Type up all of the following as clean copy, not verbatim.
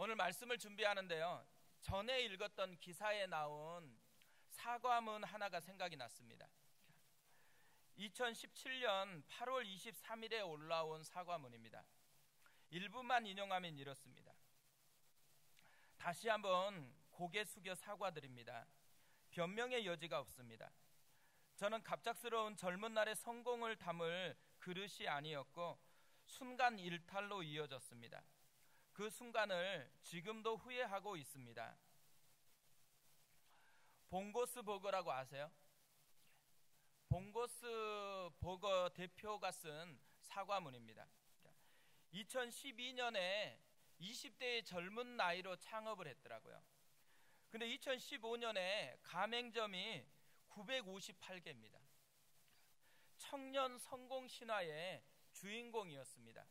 오늘 말씀을 준비하는데요, 전에 읽었던 기사에 나온 사과문 하나가 생각이 났습니다. 2017년 8월 23일에 올라온 사과문입니다. 일부만 인용하면 이렇습니다. 다시 한번 고개 숙여 사과드립니다. 변명의 여지가 없습니다. 저는 갑작스러운 젊은 날의 성공을 담을 그릇이 아니었고 순간 일탈로 이어졌습니다. 그 순간을 지금도 후회하고 있습니다. 봉고스 버거라고 아세요? 봉고스 버거 대표가 쓴 사과문입니다. 2012년에 20대의 젊은 나이로 창업을 했더라고요. 근데 2015년에 가맹점이 958개입니다. 청년 성공 신화의 주인공이었습니다.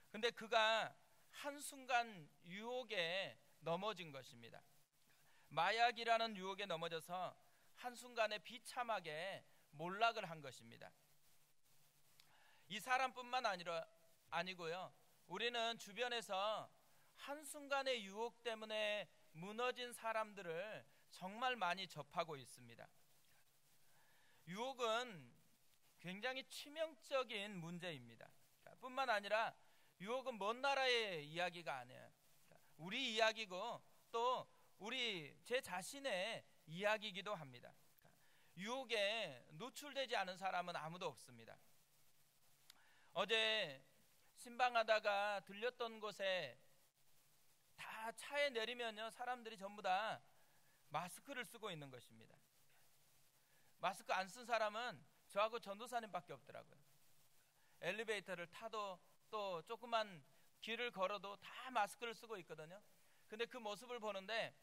근데 그가 한순간 유혹에 넘어진 것입니다. 마약이라는 유혹에 넘어져서 한순간에 비참하게 몰락을 한 것입니다. 이 사람뿐만 아니고요, 우리는 주변에서 한순간의 유혹 때문에 무너진 사람들을 정말 많이 접하고 있습니다. 유혹은 굉장히 치명적인 문제입니다. 뿐만 아니라 유혹은 먼 나라의 이야기가 아니에요. 우리 이야기고 또 제 자신의 이야기이기도 합니다. 유혹에 노출되지 않은 사람은 아무도 없습니다. 어제 신방하다가 들렸던 곳에 다 차에 내리면요, 사람들이 전부 다 마스크를 쓰고 있는 것입니다. 마스크 안 쓴 사람은 저하고 전도사님밖에 없더라고요. 엘리베이터를 타도 또 조그만 길을 걸어도 다 마스크를 쓰고 있거든요. 근데 그 모습을 보는데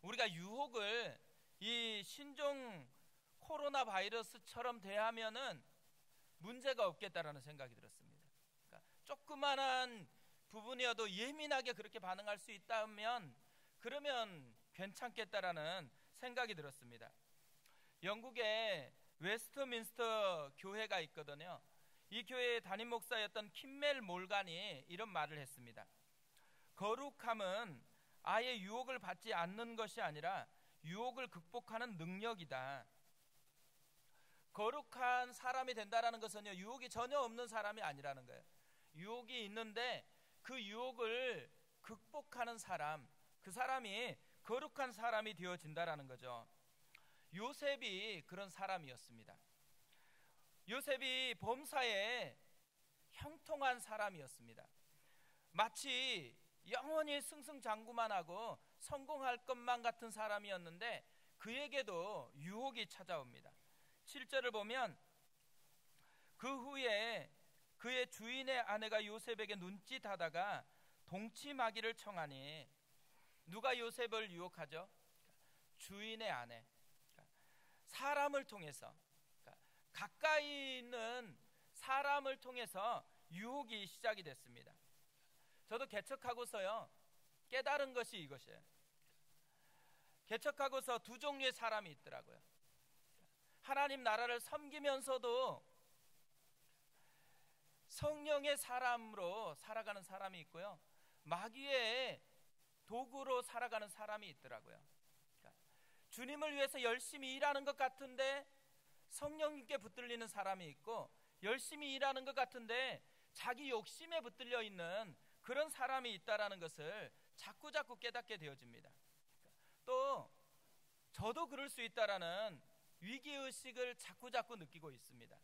우리가 유혹을 이 신종 코로나 바이러스처럼 대하면은 문제가 없겠다라는 생각이 들었습니다. 그러니까 조그만한 부분이어도 예민하게 그렇게 반응할 수 있다면 그러면 괜찮겠다라는 생각이 들었습니다. 영국에 웨스트민스터 교회가 있거든요. 이 교회의 담임 목사였던 킴멜 몰간이 이런 말을 했습니다. 거룩함은 아예 유혹을 받지 않는 것이 아니라 유혹을 극복하는 능력이다. 거룩한 사람이 된다는 것은요, 유혹이 전혀 없는 사람이 아니라는 거예요. 유혹이 있는데 그 유혹을 극복하는 사람, 그 사람이 거룩한 사람이 되어진다라는 거죠. 요셉이 그런 사람이었습니다. 요셉이 범사에 형통한 사람이었습니다. 마치 영원히 승승장구만 하고 성공할 것만 같은 사람이었는데 그에게도 유혹이 찾아옵니다. 7절을 보면 그 후에 그의 주인의 아내가 요셉에게 눈짓하다가 동침하기를 청하니, 누가 요셉을 유혹하죠? 주인의 아내. 사람을 통해서, 가까이 있는 사람을 통해서 유혹이 시작이 됐습니다. 저도 개척하고서요, 깨달은 것이 이것이에요. 개척하고서 두 종류의 사람이 있더라고요. 하나님 나라를 섬기면서도 성령의 사람으로 살아가는 사람이 있고요, 마귀의 도구로 살아가는 사람이 있더라고요. 주님을 위해서 열심히 일하는 것 같은데 성령님께 붙들리는 사람이 있고, 열심히 일하는 것 같은데 자기 욕심에 붙들려 있는 그런 사람이 있다라는 것을 자꾸자꾸 깨닫게 되어집니다. 또 저도 그럴 수 있다라는 위기의식을 자꾸자꾸 느끼고 있습니다.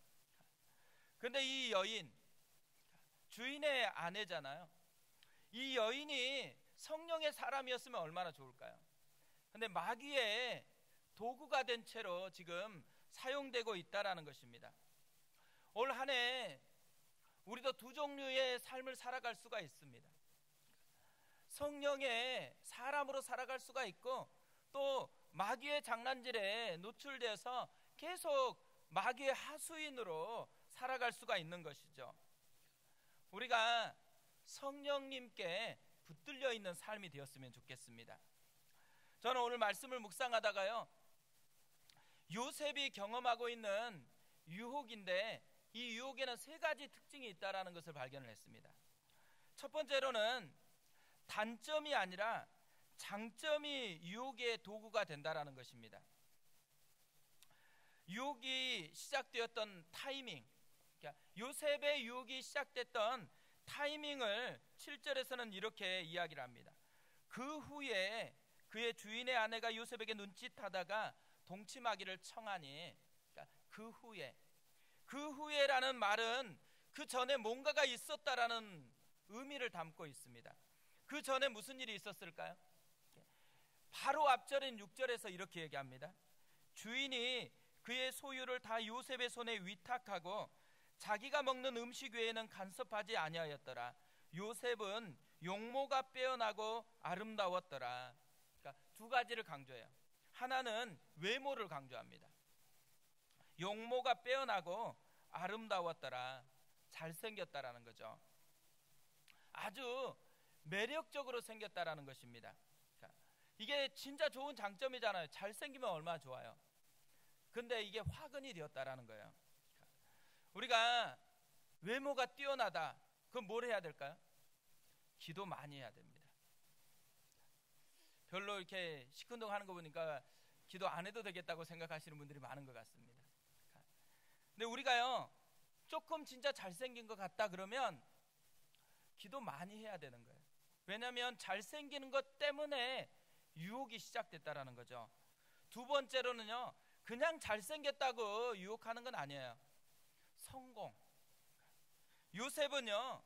그런데 이 여인, 주인의 아내잖아요. 이 여인이 성령의 사람이었으면 얼마나 좋을까요? 그런데 마귀의 도구가 된 채로 지금 사용되고 있다라는 것입니다. 올 한 해 우리도 두 종류의 삶을 살아갈 수가 있습니다. 성령의 사람으로 살아갈 수가 있고, 또 마귀의 장난질에 노출돼서 계속 마귀의 하수인으로 살아갈 수가 있는 것이죠. 우리가 성령님께 붙들려 있는 삶이 되었으면 좋겠습니다. 저는 오늘 말씀을 묵상하다가요, 요셉이 경험하고 있는 유혹인데 이 유혹에는 세 가지 특징이 있다는 것을 발견을 했습니다. 첫 번째로는 단점이 아니라 장점이 유혹의 도구가 된다라는 것입니다. 유혹이 시작되었던 타이밍, 그러니까 요셉의 유혹이 시작됐던 타이밍을 7절에서는 이렇게 이야기를 합니다. 그 후에 그의 주인의 아내가 요셉에게 눈짓하다가 동침하기를 청하니, 그러니까 그 후에라는 말은 그 전에 뭔가가 있었다라는 의미를 담고 있습니다. 그 전에 무슨 일이 있었을까요? 바로 앞절인 6절에서 이렇게 얘기합니다. 주인이 그의 소유를 다 요셉의 손에 위탁하고 자기가 먹는 음식 외에는 간섭하지 아니하였더라. 요셉은 용모가 빼어나고 아름다웠더라. 그러니까 두 가지를 강조해요. 하나는 외모를 강조합니다. 용모가 빼어나고 아름다웠더라. 잘생겼다라는 거죠. 아주 매력적으로 생겼다라는 것입니다. 그러니까 이게 진짜 좋은 장점이잖아요. 잘생기면 얼마나 좋아요. 근데 이게 화근이 되었다라는 거예요. 우리가 외모가 뛰어나다, 그럼 뭘 해야 될까요? 기도 많이 해야 됩니다. 별로 이렇게 시큰둥하는 거 보니까 기도 안 해도 되겠다고 생각하시는 분들이 많은 것 같습니다. 근데 우리가요, 조금 진짜 잘생긴 것 같다 그러면 기도 많이 해야 되는 거예요. 왜냐하면 잘생기는 것 때문에 유혹이 시작됐다라는 거죠. 두 번째로는요, 그냥 잘생겼다고 유혹하는 건 아니에요. 성공. 요셉은요,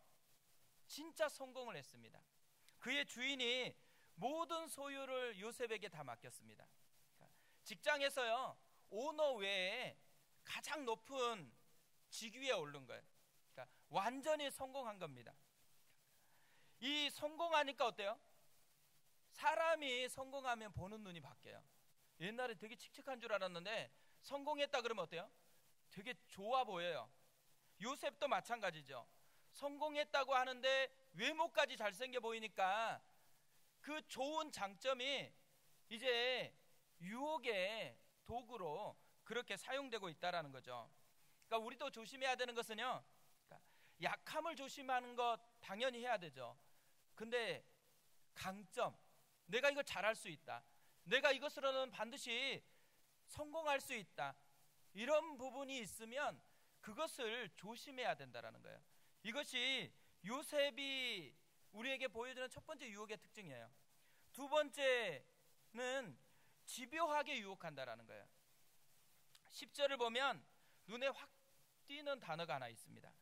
진짜 성공을 했습니다. 그의 주인이 모든 소유를 요셉에게 다 맡겼습니다. 직장에서요, 오너 외에 가장 높은 직위에 오른 거예요. 그러니까 완전히 성공한 겁니다. 이 성공하니까 어때요? 사람이 성공하면 보는 눈이 바뀌어요. 옛날에 되게 칙칙한 줄 알았는데 성공했다 그러면 어때요? 되게 좋아 보여요. 요셉도 마찬가지죠. 성공했다고 하는데 외모까지 잘생겨 보이니까 그 좋은 장점이 이제 유혹의 도구로 그렇게 사용되고 있다라는 거죠. 그러니까 우리도 조심해야 되는 것은요, 그러니까 약함을 조심하는 것 당연히 해야 되죠. 근데 강점, 내가 이걸 잘할 수 있다, 내가 이것으로는 반드시 성공할 수 있다, 이런 부분이 있으면 그것을 조심해야 된다라는 거예요. 이것이 요셉이 우리에게 보여주는 첫 번째 유혹의 특징이에요. 두 번째는 집요하게 유혹한다라는 거예요. 10절을 보면 눈에 확 띄는 단어가 하나 있습니다.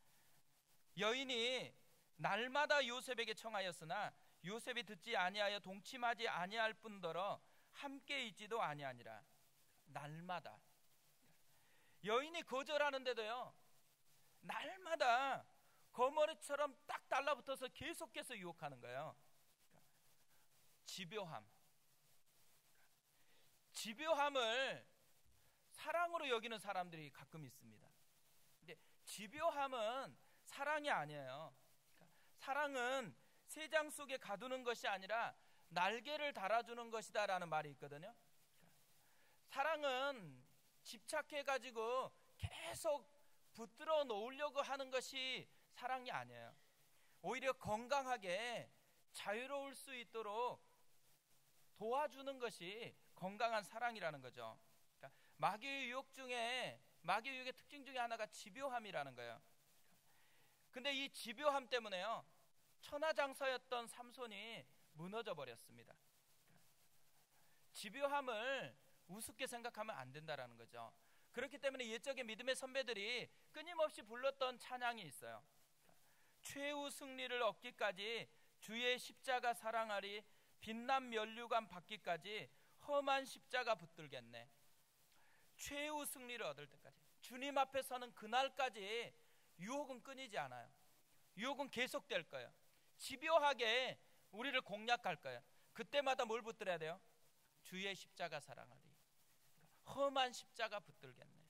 여인이 날마다 요셉에게 청하였으나 요셉이 듣지 아니하여 동침하지 아니할 뿐더러 함께 있지도 아니하니라. 날마다. 여인이 거절하는데도요, 날마다 거머리처럼 딱 달라붙어서 계속해서 유혹하는 거예요. 집요함을 사랑으로 여기는 사람들이 가끔 있습니다. 근데 집요함은 사랑이 아니에요. 사랑은 세장 속에 가두는 것이 아니라 날개를 달아주는 것이다라는 말이 있거든요. 사랑은 집착해가지고 계속 붙들어 놓으려고 하는 것이 사랑이 아니에요. 오히려 건강하게 자유로울 수 있도록 도와주는 것이 건강한 사랑이라는 거죠. 그러니까 마귀의 유혹의 특징 중에 하나가 집요함이라는 거예요. 근데 이 집요함 때문에요, 천하장사였던 삼손이 무너져 버렸습니다. 집요함을 우습게 생각하면 안 된다라는 거죠. 그렇기 때문에 옛적의 믿음의 선배들이 끊임없이 불렀던 찬양이 있어요. 최후 승리를 얻기까지 주의 십자가 사랑하리, 빛난 면류관 받기까지 험한 십자가 붙들겠네. 최후 승리를 얻을 때까지, 주님 앞에 서는 그날까지 유혹은 끊이지 않아요. 유혹은 계속될 거예요. 집요하게 우리를 공략할 거예요. 그때마다 뭘 붙들어야 돼요? 주의 십자가 사랑하리, 험한 십자가 붙들겠네.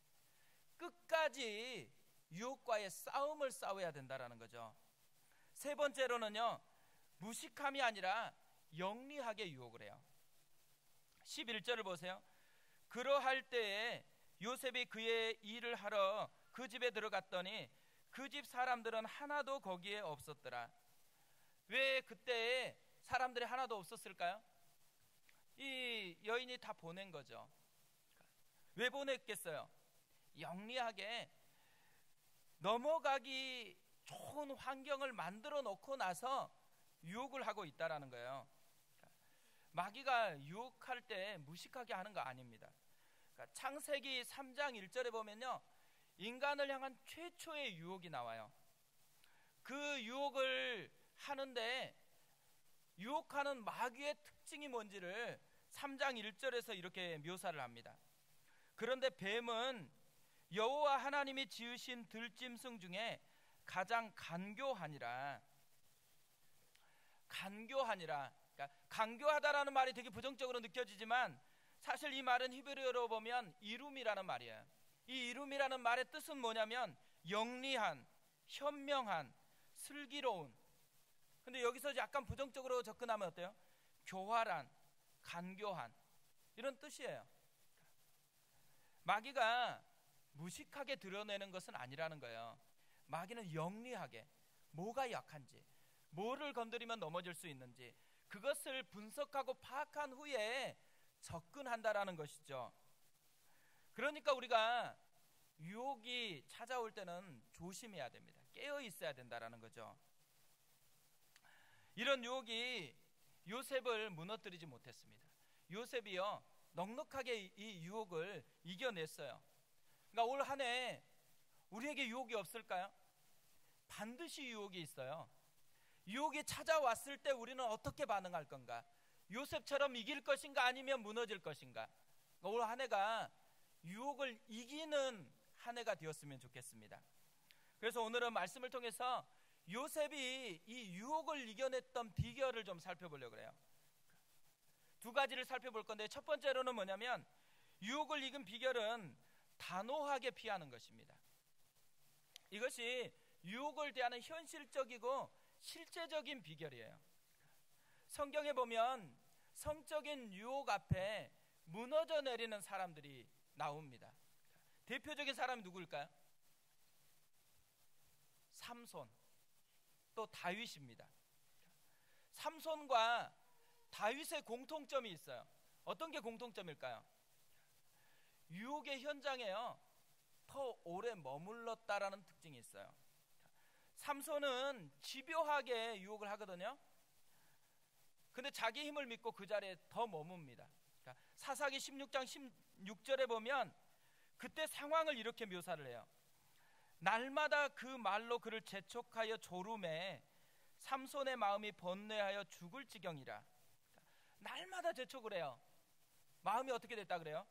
끝까지 유혹과의 싸움을 싸워야 된다라는 거죠. 세 번째로는요, 무식함이 아니라 영리하게 유혹을 해요. 11절을 보세요. 그러할 때에 요셉이 그의 일을 하러 그 집에 들어갔더니 그 집 사람들은 하나도 거기에 없었더라. 왜 그때 사람들이 하나도 없었을까요? 이 여인이 다 보낸 거죠. 왜 보냈겠어요? 영리하게 넘어가기 좋은 환경을 만들어 놓고 나서 유혹을 하고 있다라는 거예요. 마귀가 유혹할 때 무식하게 하는 거 아닙니다. 창세기 3장 1절에 보면요, 인간을 향한 최초의 유혹이 나와요. 그 유혹을 하는데 유혹하는 마귀의 특징이 뭔지를 3장 1절에서 이렇게 묘사를 합니다. 그런데 뱀은 여호와 하나님이 지으신 들짐승 중에 가장 간교하니라. 그러니까 간교하다라는 말이 되게 부정적으로 느껴지지만 사실 이 말은 히브리어로 보면 이룸이라는 말이에요. 이 이룸이라는 말의 뜻은 뭐냐면 영리한, 현명한, 슬기로운. 근데 여기서 약간 부정적으로 접근하면 어때요? 교활한, 간교한, 이런 뜻이에요. 마귀가 무식하게 드러내는 것은 아니라는 거예요. 마귀는 영리하게 뭐가 약한지, 뭐를 건드리면 넘어질 수 있는지 그것을 분석하고 파악한 후에 접근한다라는 것이죠. 그러니까 우리가 유혹이 찾아올 때는 조심해야 됩니다. 깨어 있어야 된다라는 거죠. 이런 유혹이 요셉을 무너뜨리지 못했습니다. 요셉이요, 넉넉하게 이 유혹을 이겨냈어요. 그러니까 올 한 해 우리에게 유혹이 없을까요? 반드시 유혹이 있어요. 유혹이 찾아왔을 때 우리는 어떻게 반응할 건가? 요셉처럼 이길 것인가 아니면 무너질 것인가? 그러니까 올 한 해가 유혹을 이기는 한 해가 되었으면 좋겠습니다. 그래서 오늘은 말씀을 통해서 요셉이 이 유혹을 이겨냈던 비결을 좀 살펴보려고 해요. 두 가지를 살펴볼 건데, 첫 번째로는 뭐냐면 유혹을 이긴 비결은 단호하게 피하는 것입니다. 이것이 유혹을 대하는 현실적이고 실제적인 비결이에요. 성경에 보면 성적인 유혹 앞에 무너져 내리는 사람들이 나옵니다. 대표적인 사람이 누구일까요? 삼손, 또 다윗입니다. 삼손과 다윗의 공통점이 있어요. 어떤 게 공통점일까요? 유혹의 현장에요, 더 오래 머물렀다라는 특징이 있어요. 삼손은 집요하게 유혹을 하거든요. 근데 자기 힘을 믿고 그 자리에 더 머뭅니다. 사사기 16장 16절에 보면 그때 상황을 이렇게 묘사를 해요. 날마다 그 말로 그를 재촉하여 조rum해 삼손의 마음이 번뇌하여 죽을 지경이라. 날마다 재촉을 해요. 마음이 어떻게 됐다 그래요?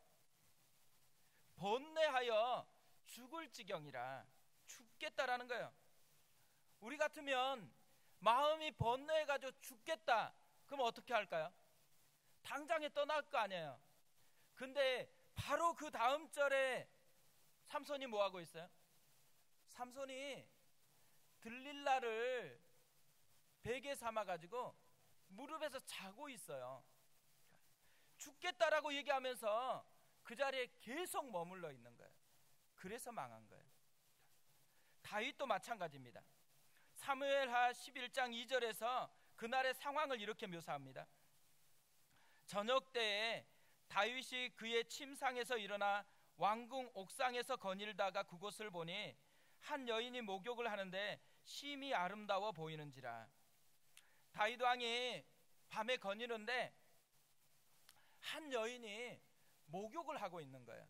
번뇌하여 죽을 지경이라. 죽겠다라는 거예요. 우리 같으면 마음이 번뇌해가지고 죽겠다, 그럼 어떻게 할까요? 당장에 떠날 거 아니에요. 근데 바로 그 다음 절에 삼손이 뭐 하고 있어요? 삼손이 들릴라를 베개 삼아가지고 무릎에서 자고 있어요. 죽겠다라고 얘기하면서 그 자리에 계속 머물러 있는 거예요. 그래서 망한 거예요. 다윗도 마찬가지입니다. 사무엘하 11장 2절에서 그날의 상황을 이렇게 묘사합니다. 저녁 때에 다윗이 그의 침상에서 일어나 왕궁 옥상에서 거닐다가 그곳을 보니 한 여인이 목욕을 하는데 심히 아름다워 보이는지라. 다윗 왕이 밤에 거니는데 한 여인이 목욕을 하고 있는 거예요.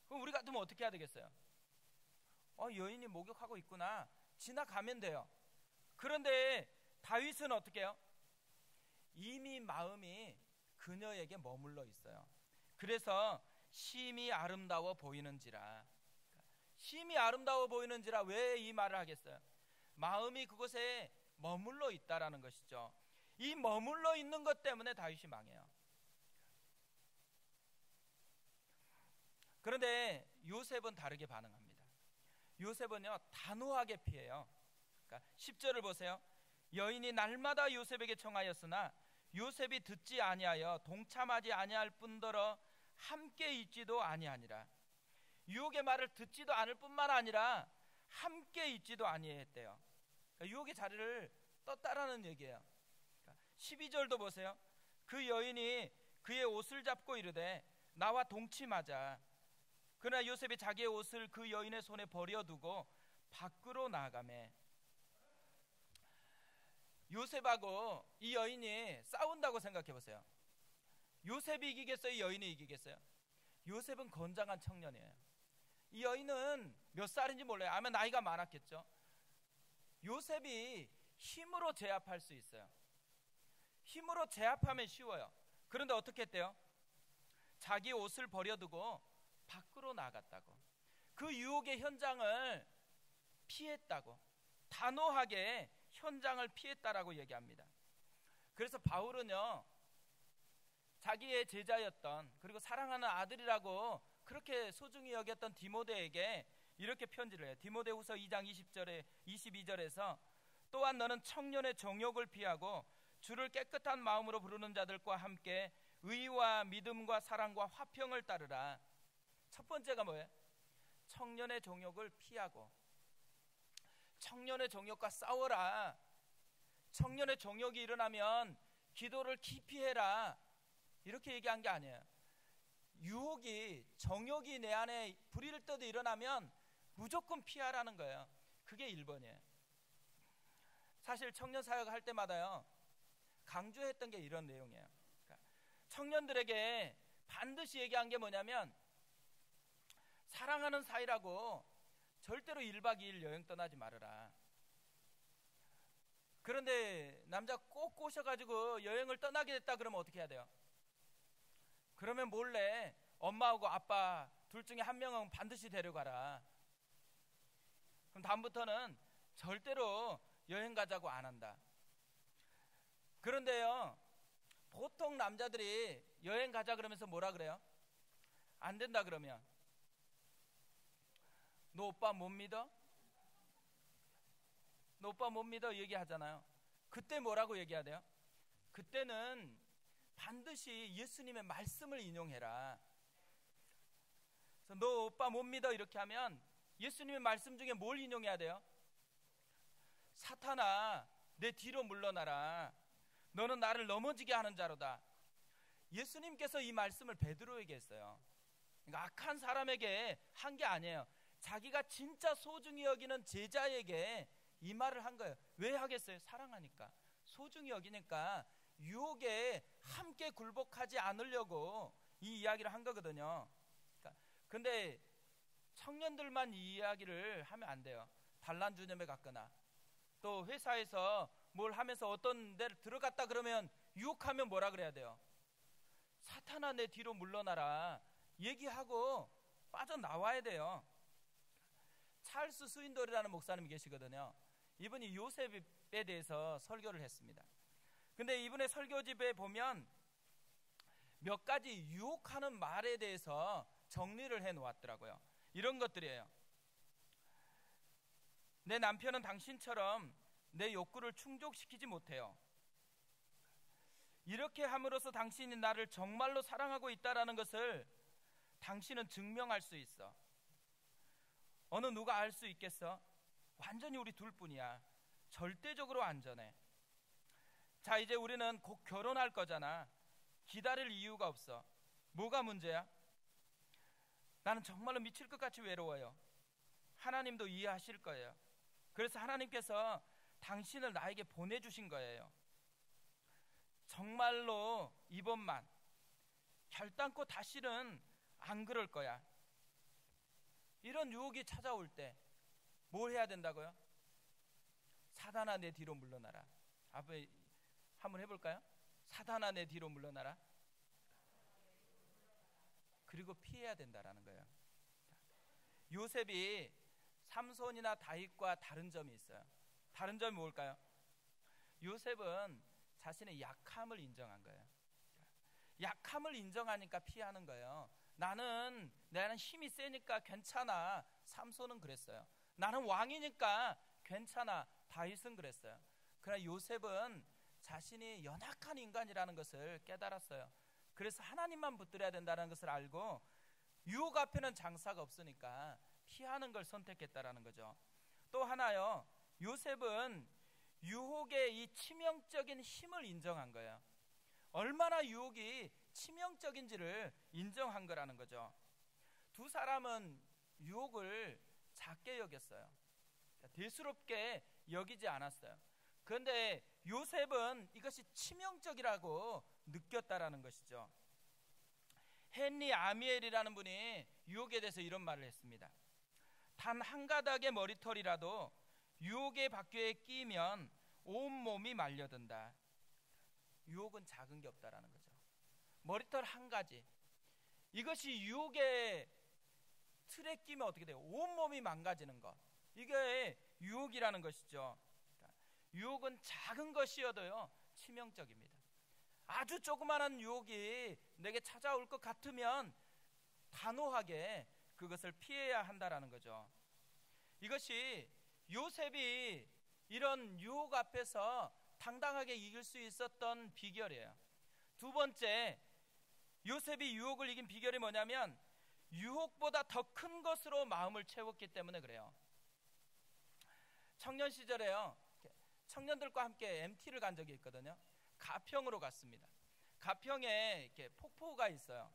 그럼 우리 같으면 어떻게 해야 되겠어요? 여인이 목욕하고 있구나, 지나가면 돼요. 그런데 다윗은 어떻게 해요? 이미 마음이 그녀에게 머물러 있어요. 그래서 심히 아름다워 보이는지라. 심히 아름다워 보이는지라. 왜 이 말을 하겠어요? 마음이 그곳에 머물러 있다라는 것이죠. 이 머물러 있는 것 때문에 다윗이 망해요. 그런데 요셉은 다르게 반응합니다. 요셉은요, 단호하게 피해요. 그러니까 10절을 보세요. 여인이 날마다 요셉에게 청하였으나 요셉이 듣지 아니하여 동참하지 아니할 뿐더러 함께 있지도 아니하니라. 유혹의 말을 듣지도 않을 뿐만 아니라 함께 있지도 아니했대요. 그러니까 유혹의 자리를 떴다라는 얘기예요. 12절도 보세요. 그 여인이 그의 옷을 잡고 이르되 나와 동침하자. 그러나 요셉이 자기의 옷을 그 여인의 손에 버려두고 밖으로 나가매. 요셉하고 이 여인이 싸운다고 생각해 보세요. 요셉이 이기겠어요? 이 여인이 이기겠어요? 요셉은 건장한 청년이에요. 이 여인은 몇 살인지 몰라요. 아마 나이가 많았겠죠. 요셉이 힘으로 제압할 수 있어요. 힘으로 제압하면 쉬워요. 그런데 어떻게 했대요? 자기 옷을 버려두고 밖으로 나갔다고. 그 유혹의 현장을 피했다고. 단호하게 현장을 피했다라고 얘기합니다. 그래서 바울은요, 자기의 제자였던, 그리고 사랑하는 아들이라고 그렇게 소중히 여겼던 디모데에게 이렇게 편지를 해요. 디모데후서 2장 20절에 22절에서 또한 너는 청년의 정욕을 피하고 주를 깨끗한 마음으로 부르는 자들과 함께 의와 믿음과 사랑과 화평을 따르라. 첫 번째가 뭐예요? 청년의 정욕을 피하고, 청년의 정욕과 싸워라. 청년의 정욕이 일어나면 기도를 깊이 해라. 이렇게 얘기한 게 아니에요. 유혹이, 정욕이 내 안에 불일 때도 일어나면 무조건 피하라는 거예요. 그게 1번이에요. 사실 청년 사역 할 때마다요, 강조했던 게 이런 내용이에요. 그러니까 청년들에게 반드시 얘기한 게 뭐냐면, 사랑하는 사이라고 절대로 1박 2일 여행 떠나지 말아라. 그런데 남자 꼭 꼬셔가지고 여행을 떠나게 됐다 그러면 어떻게 해야 돼요? 그러면 몰래 엄마하고 아빠 둘 중에 한 명은 반드시 데려가라. 그럼 다음부터는 절대로 여행 가자고 안 한다. 그런데요, 보통 남자들이 여행 가자 그러면서 뭐라 그래요? 안 된다 그러면 너 오빠 못 믿어? 너 오빠 못 믿어? 얘기하잖아요. 그때 뭐라고 얘기해야 돼요? 그때는 반드시 예수님의 말씀을 인용해라. 그래서 너 오빠 못 믿어 이렇게 하면 예수님의 말씀 중에 뭘 인용해야 돼요? 사탄아, 내 뒤로 물러나라. 너는 나를 넘어지게 하는 자로다. 예수님께서 이 말씀을 베드로에게 했어요. 그러니까 악한 사람에게 한 게 아니에요. 자기가 진짜 소중히 여기는 제자에게 이 말을 한 거예요. 왜 하겠어요? 사랑하니까. 소중히 여기니까 유혹에 함께 굴복하지 않으려고 이 이야기를 한 거거든요. 그러니까 근데 청년들만 이 이야기를 하면 안 돼요. 단란주념에 갔거나 또 회사에서 뭘 하면서 어떤 데를 들어갔다 그러면 유혹하면 뭐라 그래야 돼요? 사탄아, 내 뒤로 물러나라. 얘기하고 빠져나와야 돼요. 찰스 스윈돌이라는 목사님이 계시거든요. 이분이 요셉에 대해서 설교를 했습니다. 근데 이분의 설교집에 보면 몇 가지 유혹하는 말에 대해서 정리를 해 놓았더라고요. 이런 것들이에요. 내 남편은 당신처럼 내 욕구를 충족시키지 못해요. 이렇게 함으로써 당신이 나를 정말로 사랑하고 있다라는 것을 당신은 증명할 수 있어. 어느 누가 알 수 있겠어? 완전히 우리 둘뿐이야. 절대적으로 안전해. 자, 이제 우리는 곧 결혼할 거잖아. 기다릴 이유가 없어. 뭐가 문제야? 나는 정말로 미칠 것 같이 외로워요. 하나님도 이해하실 거예요. 그래서 하나님께서 당신을 나에게 보내주신 거예요. 정말로 이번만 결단코 다시는 안 그럴 거야. 이런 유혹이 찾아올 때 뭘 해야 된다고요? 사단아, 내 뒤로 물러나라. 앞에 한번 해볼까요? 사단아, 내 뒤로 물러나라. 그리고 피해야 된다라는 거예요. 요셉이 삼손이나 다윗과 다른 점이 있어요. 다른 점이 뭘까요? 요셉은 자신의 약함을 인정한 거예요. 약함을 인정하니까 피하는 거예요. 나는 힘이 세니까 괜찮아. 삼손은 그랬어요. 나는 왕이니까 괜찮아. 다윗은 그랬어요. 그러나 요셉은 자신이 연약한 인간이라는 것을 깨달았어요. 그래서 하나님만 붙들어야 된다는 것을 알고 유혹 앞에는 장사가 없으니까 피하는 걸 선택했다라는 거죠. 또 하나요. 요셉은 유혹의 이 치명적인 힘을 인정한 거예요. 얼마나 유혹이 치명적인지를 인정한 거라는 거죠. 두 사람은 유혹을 작게 여겼어요. 대수롭게 여기지 않았어요. 그런데 요셉은 이것이 치명적이라고 느꼈다라는 것이죠. 헨리 아미엘이라는 분이 유혹에 대해서 이런 말을 했습니다. 단 한 가닥의 머리털이라도 유혹의 바퀴에 끼면 온몸이 말려든다. 유혹은 작은 게 없다라는 거죠. 머리털 한 가지, 이것이 유혹의 틀에 끼면 어떻게 돼요? 온몸이 망가지는 것, 이게 유혹이라는 것이죠. 그러니까 유혹은 작은 것이어도요 치명적입니다. 아주 조그마한 유혹이 내게 찾아올 것 같으면 단호하게 그것을 피해야 한다라는 거죠. 이것이 요셉이 이런 유혹 앞에서 당당하게 이길 수 있었던 비결이에요. 두 번째, 요셉이 유혹을 이긴 비결이 뭐냐면 유혹보다 더 큰 것으로 마음을 채웠기 때문에 그래요. 청년 시절에요, 청년들과 함께 MT를 간 적이 있거든요. 가평으로 갔습니다. 가평에 이렇게 폭포가 있어요.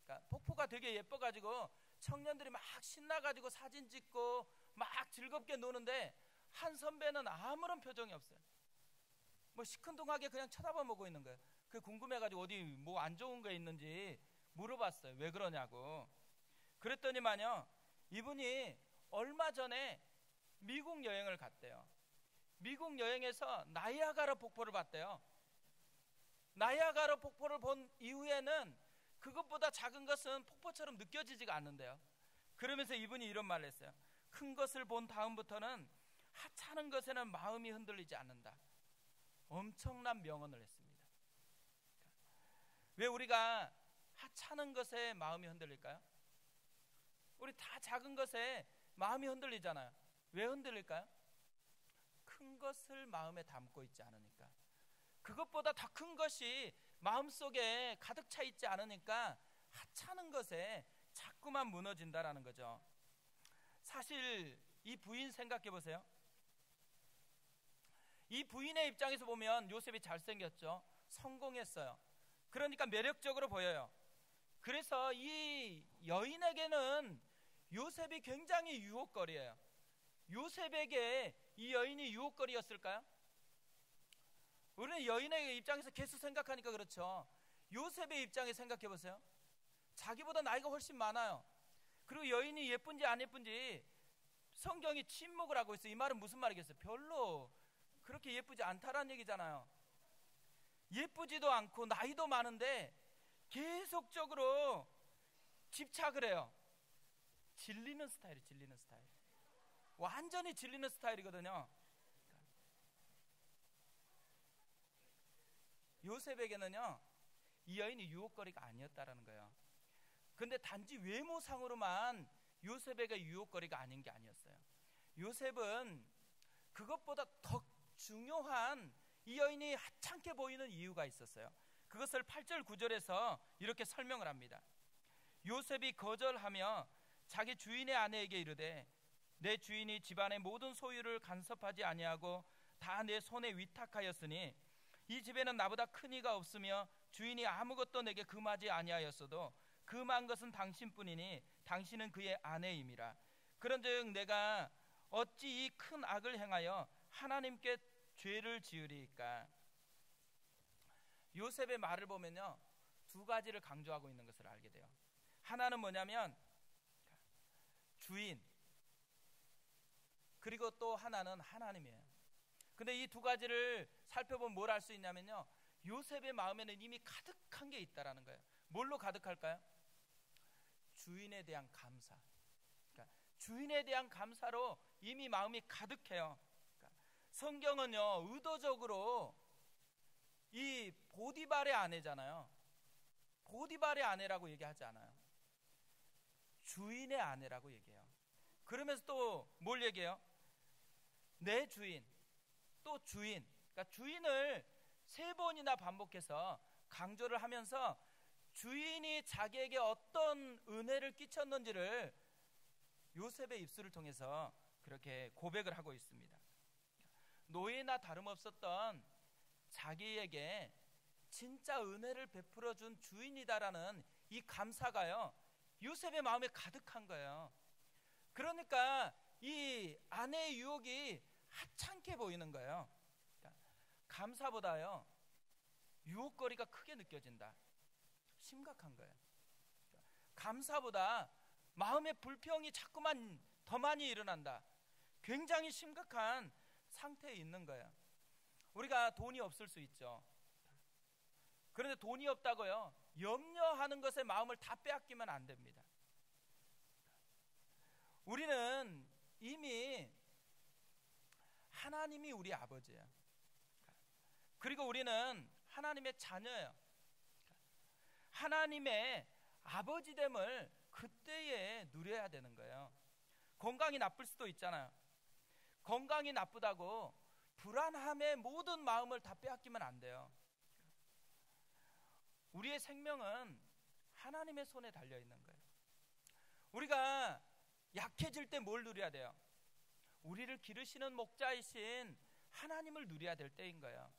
그러니까 폭포가 되게 예뻐가지고 청년들이 막 신나가지고 사진 찍고 막 즐겁게 노는데 한 선배는 아무런 표정이 없어요. 뭐 시큰둥하게 그냥 쳐다보고 있는 거예요. 그게 궁금해가지고 어디 뭐 안 좋은 거 있는지 물어봤어요. 왜 그러냐고. 그랬더니만요, 이분이 얼마 전에 미국 여행을 갔대요. 미국 여행에서 나이아가라 폭포를 봤대요. 나이아가라 폭포를 본 이후에는 그것보다 작은 것은 폭포처럼 느껴지지가 않는데요. 그러면서 이분이 이런 말을 했어요. 큰 것을 본 다음부터는 하찮은 것에는 마음이 흔들리지 않는다. 엄청난 명언을 했습니다. 왜 우리가 하찮은 것에 마음이 흔들릴까요? 우리 다 작은 것에 마음이 흔들리잖아요. 왜 흔들릴까요? 큰 것을 마음에 담고 있지 않으니까. 그것보다 더 큰 것이 마음속에 가득 차 있지 않으니까 하찮은 것에 자꾸만 무너진다라는 거죠. 사실 이 부인 생각해 보세요. 이 부인의 입장에서 보면 요셉이 잘생겼죠. 성공했어요. 그러니까 매력적으로 보여요. 그래서 이 여인에게는 요셉이 굉장히 유혹거리예요. 요셉에게 이 여인이 유혹거리였을까요? 우리는 여인의 입장에서 계속 생각하니까 그렇죠. 요셉의 입장에 생각해 보세요. 자기보다 나이가 훨씬 많아요. 그리고 여인이 예쁜지 안 예쁜지 성경이 침묵을 하고 있어요. 이 말은 무슨 말이겠어요? 별로 그렇게 예쁘지 않다라는 얘기잖아요. 예쁘지도 않고 나이도 많은데 계속적으로 집착을 해요. 질리는 스타일이 질리는 스타일. 완전히 질리는 스타일이거든요. 요셉에게는요, 이 여인이 유혹거리가 아니었다라는 거예요. 근데 단지 외모상으로만 요셉에게 유혹거리가 아닌 게 아니었어요. 요셉은 그것보다 더 중요한 이 여인이 하찮게 보이는 이유가 있었어요. 그것을 8절 9절에서 이렇게 설명을 합니다. 요셉이 거절하며 자기 주인의 아내에게 이르되 내 주인이 집안의 모든 소유를 간섭하지 아니하고 다 내 손에 위탁하였으니 이 집에는 나보다 큰 이가 없으며 주인이 아무것도 내게 금하지 아니하였어도 금한 것은 당신뿐이니 당신은 그의 아내임이라. 그런즉 내가 어찌 이 큰 악을 행하여 하나님께 죄를 지으리이까. 요셉의 말을 보면요, 두 가지를 강조하고 있는 것을 알게 돼요. 하나는 뭐냐면 주인, 그리고 또 하나는 하나님이에요. 근데 이 두 가지를 살펴보면 뭘 알 수 있냐면요, 요셉의 마음에는 이미 가득한 게 있다라는 거예요. 뭘로 가득할까요? 주인에 대한 감사. 그러니까 주인에 대한 감사로 이미 마음이 가득해요. 그러니까 성경은요, 의도적으로 이 보디발의 아내잖아요. 보디발의 아내라고 얘기하지 않아요. 주인의 아내라고 얘기해요. 그러면서 또 뭘 얘기해요? 내 주인, 또 주인. 그러니까 주인을 3번이나 반복해서 강조를 하면서 주인이 자기에게 어떤 은혜를 끼쳤는지를 요셉의 입술을 통해서 그렇게 고백을 하고 있습니다. 노예나 다름없었던 자기에게 진짜 은혜를 베풀어 준 주인이다라는 이 감사가요, 요셉의 마음에 가득한 거예요. 그러니까 이 아내의 유혹이 하찮게 보이는 거예요. 그러니까 감사보다요 유혹거리가 크게 느껴진다. 심각한 거예요. 감사보다 마음의 불평이 자꾸만 더 많이 일어난다. 굉장히 심각한 상태에 있는 거예요. 우리가 돈이 없을 수 있죠. 그런데 돈이 없다고요 염려하는 것에 마음을 다 빼앗기면 안 됩니다. 우리는 이미 하나님이 우리 아버지예요. 그리고 우리는 하나님의 자녀예요. 하나님의 아버지됨을 그때에 누려야 되는 거예요. 건강이 나쁠 수도 있잖아요. 건강이 나쁘다고 불안함에 모든 마음을 다 빼앗기면 안 돼요. 우리의 생명은 하나님의 손에 달려 있는 거예요. 우리가 약해질 때 뭘 누려야 돼요? 우리를 기르시는 목자이신 하나님을 누려야 될 때인 거예요.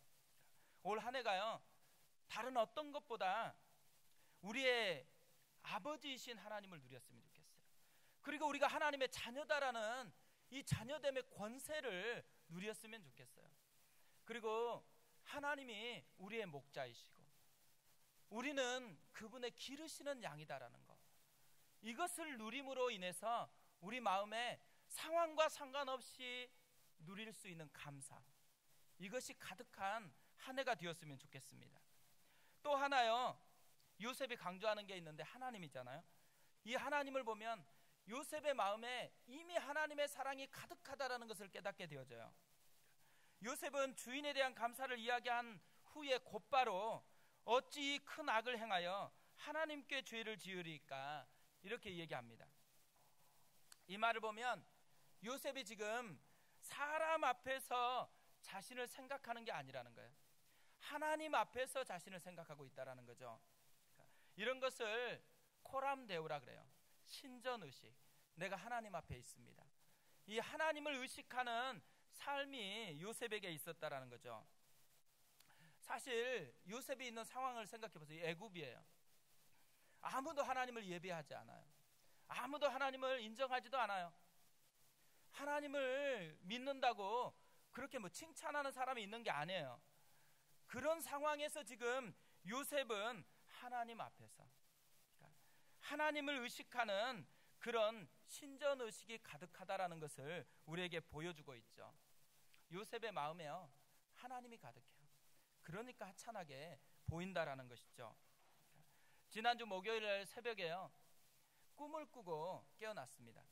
올 한 해가요 다른 어떤 것보다 우리의 아버지이신 하나님을 누렸으면 좋겠어요. 그리고 우리가 하나님의 자녀다라는 이 자녀됨의 권세를 누렸으면 좋겠어요. 그리고 하나님이 우리의 목자이시고 우리는 그분의 기르시는 양이다라는 것, 이것을 누림으로 인해서 우리 마음에 상황과 상관없이 누릴 수 있는 감사, 이것이 가득한 한 해가 되었으면 좋겠습니다. 또 하나요, 요셉이 강조하는 게 있는데 하나님이잖아요. 이 하나님을 보면 요셉의 마음에 이미 하나님의 사랑이 가득하다라는 것을 깨닫게 되어져요. 요셉은 주인에 대한 감사를 이야기한 후에 곧바로 어찌 이 큰 악을 행하여 하나님께 죄를 지으리까, 이렇게 얘기합니다. 이 말을 보면 요셉이 지금 사람 앞에서 자신을 생각하는 게 아니라는 거예요. 하나님 앞에서 자신을 생각하고 있다라는 거죠. 이런 것을 코람데오라 그래요. 신전의식. 내가 하나님 앞에 있습니다. 이 하나님을 의식하는 삶이 요셉에게 있었다라는 거죠. 사실 요셉이 있는 상황을 생각해 보세요. 애굽이에요. 아무도 하나님을 예배하지 않아요. 아무도 하나님을 인정하지도 않아요. 하나님을 믿는다고 그렇게 뭐 칭찬하는 사람이 있는 게 아니에요. 그런 상황에서 지금 요셉은 하나님 앞에서 하나님을 의식하는 그런 신전의식이 가득하다라는 것을 우리에게 보여주고 있죠. 요셉의 마음에요 하나님이 가득해요. 그러니까 하찮게 보인다라는 것이죠. 지난주 목요일 새벽에요 꿈을 꾸고 깨어났습니다.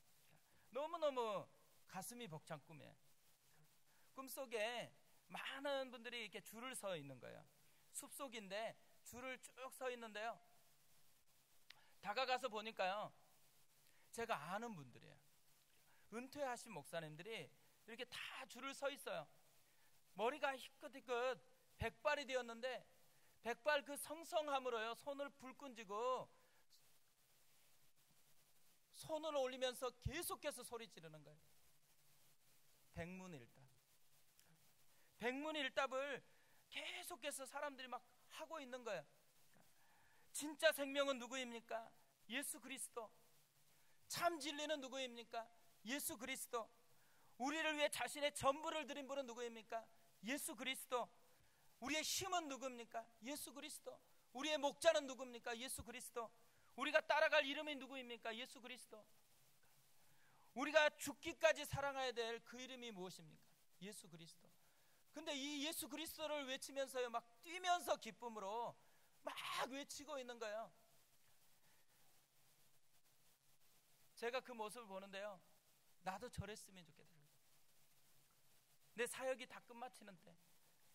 너무너무 가슴이 벅찬 꿈이에요. 꿈속에 많은 분들이 이렇게 줄을 서 있는 거예요. 숲속인데 줄을 쭉 서 있는데요, 다가가서 보니까요 제가 아는 분들이에요. 은퇴하신 목사님들이 이렇게 다 줄을 서 있어요. 머리가 희끗희끗 백발이 되었는데 백발 그 성성함으로요 손을 불끈 쥐고 손을 올리면서 계속해서 소리 지르는 거예요. 백문일답. 백문일답을 계속해서 사람들이 막 하고 있는 거예요. 진짜 생명은 누구입니까? 예수 그리스도. 참 진리는 누구입니까? 예수 그리스도. 우리를 위해 자신의 전부를 드린 분은 누구입니까? 예수 그리스도. 우리의 힘은 누구입니까? 예수 그리스도. 우리의 목자는 누구입니까? 예수 그리스도. 우리가 따라갈 이름이 누구입니까? 예수 그리스도. 우리가 죽기까지 사랑해야 될 그 이름이 무엇입니까? 예수 그리스도. 근데 이 예수 그리스도를 외치면서요 막 뛰면서 기쁨으로 막 외치고 있는 거예요. 제가 그 모습을 보는데요, 나도 저랬으면 좋겠어요. 내 사역이 다 끝마치는 때,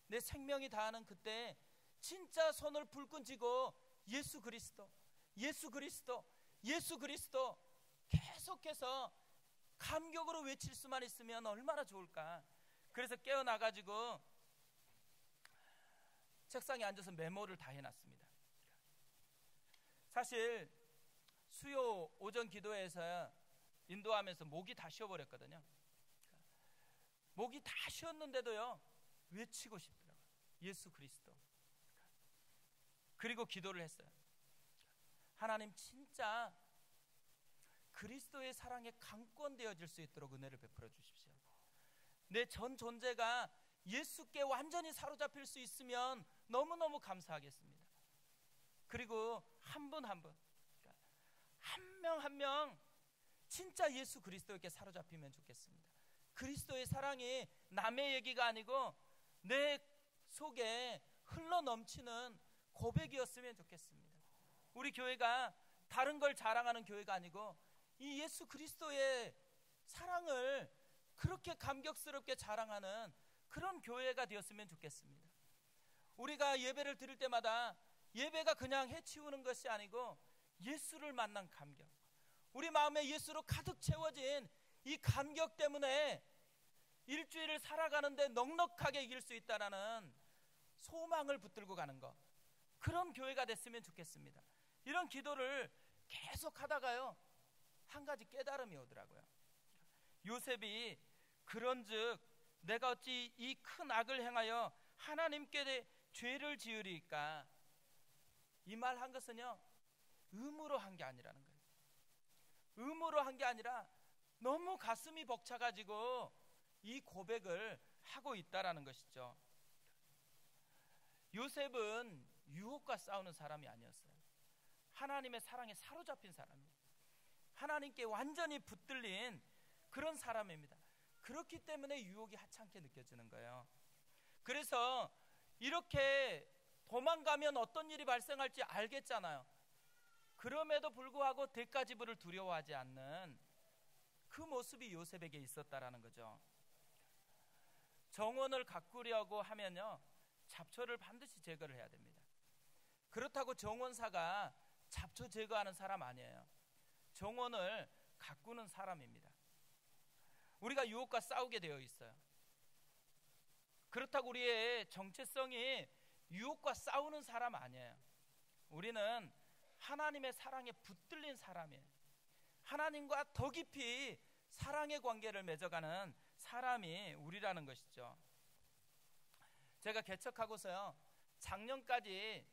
내 생명이 다하는 그때 진짜 손을 불끈 쥐고 예수 그리스도, 예수 그리스도, 예수 그리스도 계속해서 감격으로 외칠 수만 있으면 얼마나 좋을까. 그래서 깨어나가지고 책상에 앉아서 메모를 다 해놨습니다. 사실 수요 오전 기도회에서 인도하면서 목이 다 쉬어버렸거든요. 목이 다 쉬었는데도요 외치고 싶더라고요. 예수 그리스도. 그리고 기도를 했어요. 하나님, 진짜 그리스도의 사랑에 강권되어질 수 있도록 은혜를 베풀어 주십시오. 내 전 존재가 예수께 완전히 사로잡힐 수 있으면 너무너무 감사하겠습니다. 그리고 한 분 한 분, 한 명 한 명 진짜 예수 그리스도에게 사로잡히면 좋겠습니다. 그리스도의 사랑이 남의 얘기가 아니고 내 속에 흘러넘치는 고백이었으면 좋겠습니다. 우리 교회가 다른 걸 자랑하는 교회가 아니고 이 예수 그리스도의 사랑을 그렇게 감격스럽게 자랑하는 그런 교회가 되었으면 좋겠습니다. 우리가 예배를 드릴 때마다 예배가 그냥 해치우는 것이 아니고 예수를 만난 감격, 우리 마음에 예수로 가득 채워진 이 감격 때문에 일주일을 살아가는데 넉넉하게 이길 수 있다는 소망을 붙들고 가는 것, 그런 교회가 됐으면 좋겠습니다. 이런 기도를 계속 하다가요 한 가지 깨달음이 오더라고요. 요셉이 그런즉 내가 어찌 이 큰 악을 행하여 하나님께 죄를 지으리까, 이 말 한 것은요 의무로 한 게 아니라는 거예요. 의무로 한 게 아니라 너무 가슴이 벅차가지고 이 고백을 하고 있다라는 것이죠. 요셉은 유혹과 싸우는 사람이 아니었어요. 하나님의 사랑에 사로잡힌 사람이에요. 하나님께 완전히 붙들린 그런 사람입니다. 그렇기 때문에 유혹이 하찮게 느껴지는 거예요. 그래서 이렇게 도망가면 어떤 일이 발생할지 알겠잖아요. 그럼에도 불구하고 대가지불을 두려워하지 않는 그 모습이 요셉에게 있었다라는 거죠. 정원을 가꾸려고 하면요 잡초를 반드시 제거를 해야 됩니다. 그렇다고 정원사가 잡초 제거하는 사람 아니에요. 정원을 가꾸는 사람입니다. 우리가 유혹과 싸우게 되어 있어요. 그렇다고 우리의 정체성이 유혹과 싸우는 사람 아니에요. 우리는 하나님의 사랑에 붙들린 사람이에요. 하나님과 더 깊이 사랑의 관계를 맺어가는 사람이 우리라는 것이죠. 제가 개척하고서요 작년까지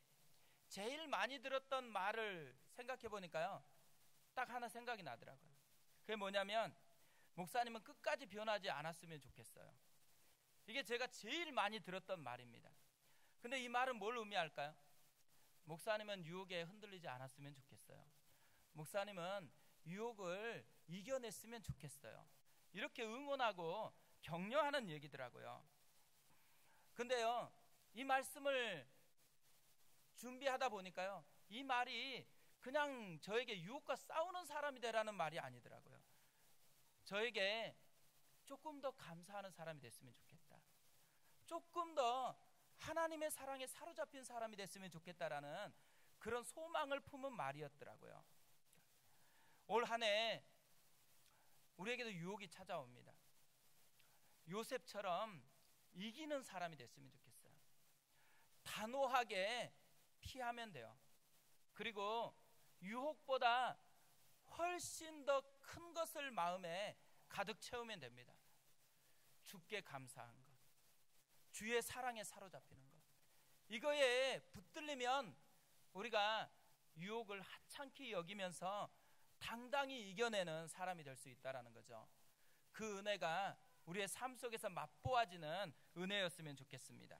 제일 많이 들었던 말을 생각해 보니까요 딱 하나 생각이 나더라고요. 그게 뭐냐면, 목사님은 끝까지 변하지 않았으면 좋겠어요. 이게 제가 제일 많이 들었던 말입니다. 근데 이 말은 뭘 의미할까요? 목사님은 유혹에 흔들리지 않았으면 좋겠어요. 목사님은 유혹을 이겨냈으면 좋겠어요. 이렇게 응원하고 격려하는 얘기더라고요. 근데요 이 말씀을 준비하다 보니까요 이 말이 그냥 저에게 유혹과 싸우는 사람이 되라는 말이 아니더라고요. 저에게 조금 더 감사하는 사람이 됐으면 좋겠다, 조금 더 하나님의 사랑에 사로잡힌 사람이 됐으면 좋겠다라는 그런 소망을 품은 말이었더라고요. 올 한 해 우리에게도 유혹이 찾아옵니다. 요셉처럼 이기는 사람이 됐으면 좋겠어요. 단호하게 피하면 돼요. 그리고 유혹보다 훨씬 더 큰 것을 마음에 가득 채우면 됩니다. 주께 감사한 것, 주의 사랑에 사로잡히는 것, 이거에 붙들리면 우리가 유혹을 하찮게 여기면서 당당히 이겨내는 사람이 될 수 있다는 거죠. 그 은혜가 우리의 삶 속에서 맛보아지는 은혜였으면 좋겠습니다.